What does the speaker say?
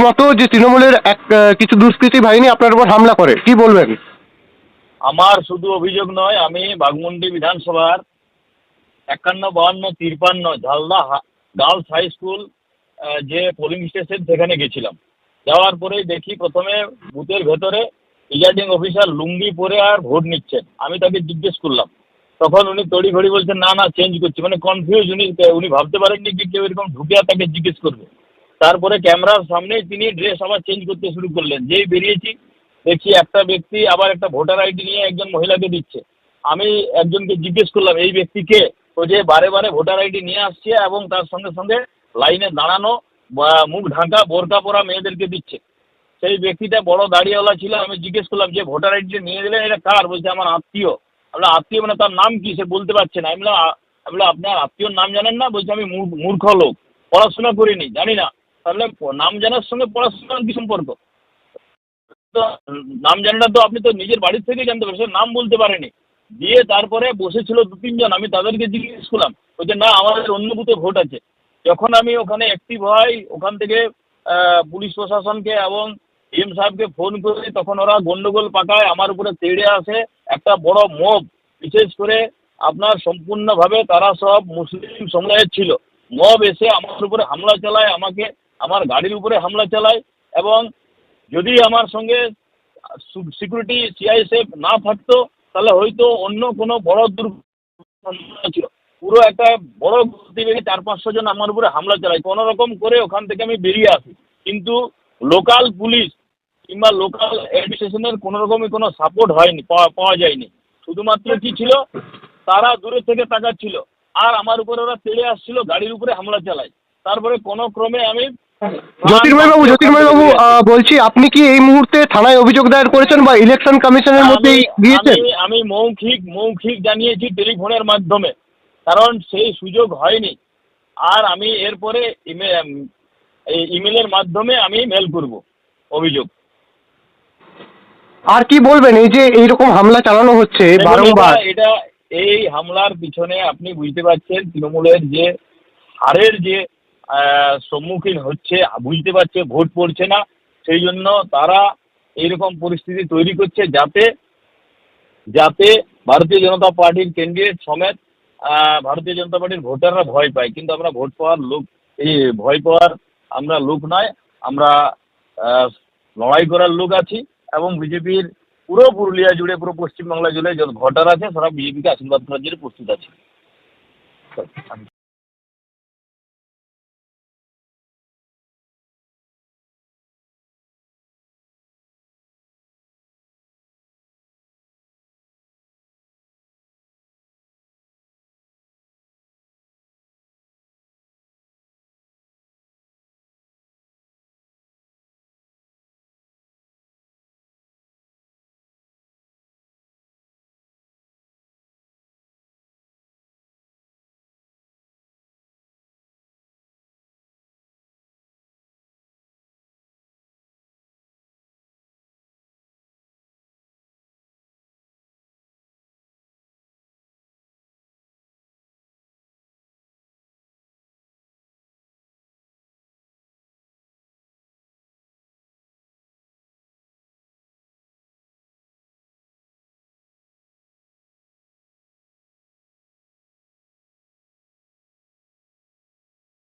মতো যে তৃণমূলের কিছু দুষ্কৃতী বাহিনী আপনার উপর হামলা করে, কি বলবেন? আমার শুধু অভিযোগ নয়, আমি বাঘমুন্ডি বিধানসভার 51, 52, 53 ঝালদা গার্লস হাই স্কুল যে পোলিং স্টেশন সেখানে গেছিলাম। যাওয়ার পরেই দেখি প্রথমে বুথের ভেতরে প্রিজাইডিং অফিসার লুঙ্গি পরে আর ভোট নিচ্ছেন। আমি তাকে জিজ্ঞেস করলাম, তখন উনি তড়িঘড়ি বলছেন না না চেঞ্জ করছি, মানে কনফিউজ। উনি ভাবতে পারেননি কি কেউ এরকম ঢুকে আর তাকে জিজ্ঞেস করবে। তারপরে ক্যামেরার সামনেই তিনি ড্রেস আবার চেঞ্জ করতে শুরু করলেন। যেই বেরিয়েছি দেখছি একটা ব্যক্তি আবার একটা ভোটার আইডি নিয়ে একজন মহিলাকে দিচ্ছে। আমি একজনকে জিজ্ঞেস করলাম এই ব্যক্তি কে? ও যে বারে বারে ভোটার আইডি নিয়ে আসছে এবং তার সঙ্গে সঙ্গে লাইনে দাঁড়ানো মুখ ঢাকা বোরকা পরা মেয়েদেরকে দিচ্ছে। সেই ব্যক্তিটা বড় দাড়িওয়ালা ছিল। আমি জিজ্ঞেস করলাম যে ভোটার আইডিটা নিয়ে দিলেন এটা কার? বলছে আমার আত্মীয়। আমরা আত্মীয় মানে তার নাম কি সে বলতে পারছে না। আমি বললাম আপনার আত্মীয়র নাম জানেন না? বলছে আমি মূর্খ লোক, পড়াশোনা করিনি, জানি না। তাহলে নাম জানার সঙ্গে পড়াশোনার কি সম্পর্ক? তো নাম জানে না তো আপনি তো নিজের বাড়ির থেকেই জানতে পারেন, সে নাম বলতে পারেনি। দিয়ে তারপরে বসেছিল 2-3 জন, আমি তাদেরকে জিজ্ঞেস করলাম, বলছে না আমাদের অন্য বুথে ভোট আছে। যখন আমি ওখানে অ্যাক্টিভ হই, ওখান থেকে পুলিশ প্রশাসনকে এবং এম সাহেবকে ফোন করি, তখন ওরা গন্ডগোল পাকায়, আমার উপরে তেড়ে আসে একটা বড় মব। বিশেষ করে আপনার সম্পূর্ণভাবে তারা সব মুসলিম সমুদায়ের ছিল। মব এসে আমার উপরে হামলা চালায়, আমাকে আমার গাড়ির উপরে হামলা চালায়। এবং যদি আমার সঙ্গে সিকিউরিটি সিআইএসএফ না থাকতো তাহলে হয়তো অন্য কোনো বড় দুর্ঘটনা ছিল। পুরো একটা বড় গতিবেগে 400-500 জন আমার উপরে হামলা চালায়। কোনো রকম করে ওখান থেকে আমি বেরিয়ে আসি, কিন্তু লোকাল পুলিশ কিংবা লোকাল অ্যাডমিনিস্ট্রেশনের কোনো রকমই কোনো সাপোর্ট হয়নি, পাওয়া যায়নি। শুধুমাত্র কি ছিল, তারা দূরে থেকে তাকাচ্ছিল আর আমার উপরে ওরা তেড়ে আসছিল, গাড়ির উপরে হামলা চালায়। তারপরে কোনো ক্রমে আমি জ্যোতির্ময় বাবু, বলছি আপনি কি এই মুহূর্তে থানায় অভিযোগ দায়ের করেছেন বা ইলেকশন কমিশনের মধ্যে আমি আমি গিয়েছেন? আমি মৌখিক জানিয়েছি টেলিফোনের মাধ্যমে, কারণ সেই সুযোগ হয়নি। আর আমি এরপরে ইমেলের মাধ্যমে আমি মেল করব অভিযোগ। আর কি বলবেন, এই যে এইরকম হামলা চালানো হচ্ছে বারংবার? এটা এই হামলার পিছনে আপনি বুঝতে পারছেন তৃণমূলের যে হারের যে সম্মুখীন হচ্ছে, বুঝতে পারছে ভোট পড়ছে না, সেই জন্য তারা এইরকম পরিস্থিতি তৈরি করছে যাতে যাতে ভারতীয় জনতা পার্টির ক্যান্ডিডেট সমেত ভারতীয় জনতা পার্টির ভোটাররা ভয় পায়। কিন্তু আমরা ভোট পাওয়ার লোক, এই ভয় পাওয়ার আমরা লোক নয়, আমরা লড়াই করার লোক আছি। এবং বিজেপির পুরো পুরুলিয়া জুড়ে, পুরো পশ্চিমবাংলা জুড়ে যত ভোটার আছে তারা বিজেপিকে আশীর্বাদ করার জন্য প্রস্তুত আছে।